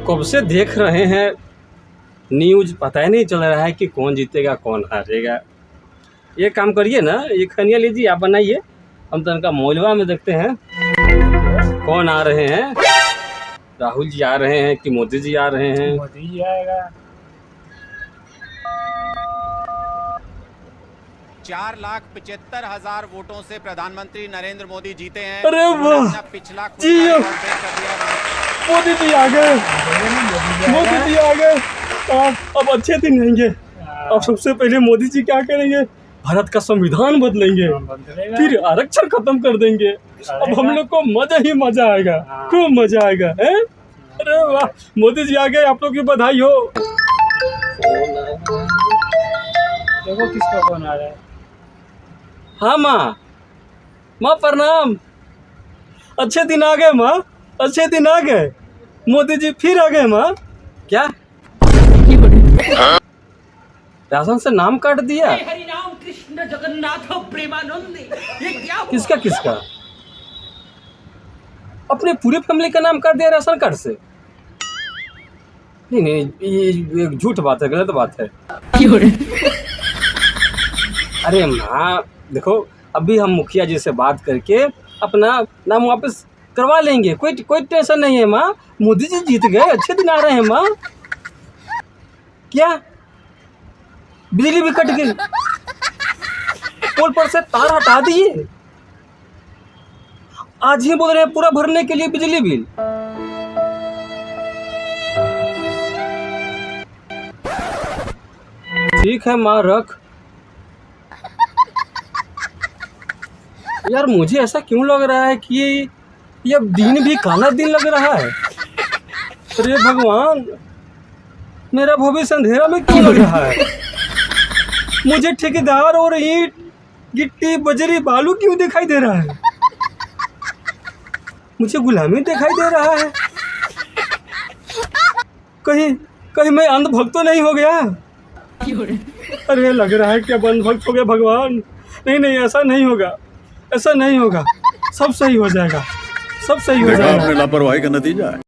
कब से देख रहे हैं न्यूज, पता ही नहीं चल रहा है कि कौन जीतेगा कौन हारेगा। ये काम करिए ना, ये खनिया लीजिए, आप बनाइए, हम तो इनका मौलवा में देखते हैं कौन आ रहे हैं। राहुल जी आ रहे हैं कि मोदी जी आ रहे हैं? मोदी जी आएगा। 4,75,000 वोटों से प्रधानमंत्री नरेंद्र मोदी जीते हैं। अरे वाह, अपना पिछला जी मोदी जी आ गए, मोदी जी आ गए। अब अच्छे दिन आएंगे। अब सबसे पहले मोदी जी क्या करेंगे? भारत का संविधान बदलेंगे, फिर आरक्षण खत्म कर देंगे। अब हम लोग को मजा ही मजा आएगा, खूब मजा आएगा है? अरे वाह, मोदी जी आ गए, आप लोग की बधाई हो। देखो किसका फोन आ रहा है। हाँ माँ, माँ प्रणाम। अच्छे दिन आ गए माँ, अच्छे दिन आ गए। मोदी जी फिर आ गए माँ। क्या राशन से नाम काट दिया? हरि राम कृष्ण जगन्नाथ प्रेमानंद, ये क्या? किसका किसका? अपने पूरे फैमिली का नाम काट दिया राशन कार्ड से? नहीं नहीं, ये झूठ बात है, गलत बात है। अरे माँ देखो, अभी हम मुखिया जी से बात करके अपना नाम वापस करवा लेंगे, कोई टेंशन नहीं है माँ। मोदी जी जीत गए, अच्छे दिन आ रहे हैं माँ। क्या बिजली भी कट गई? पोल पर से तार हटा दिए? आज ही बोल रहे हैं पूरा भरने के लिए बिजली बिल। ठीक है माँ, रख। यार मुझे ऐसा क्यों लग रहा है कि ये अब दिन भी काला दिन लग रहा है। अरे भगवान, मेरा भविष्य अंधेरा में क्यों लग रहा है? मुझे ठेकेदार और ईंट गिट्टी बजरी बालू क्यों दिखाई दे रहा है? मुझे गुलामी दिखाई दे रहा है। कहीं मैं अंधभक्त तो नहीं हो गया? अरे लग रहा है कि अब अंधभक्त हो गया। भगवान नहीं नहीं, ऐसा नहीं होगा, ऐसा नहीं होगा। सब सही हो जाएगा, सब सही हो जाएगा। आपने लापरवाही का नतीजा है।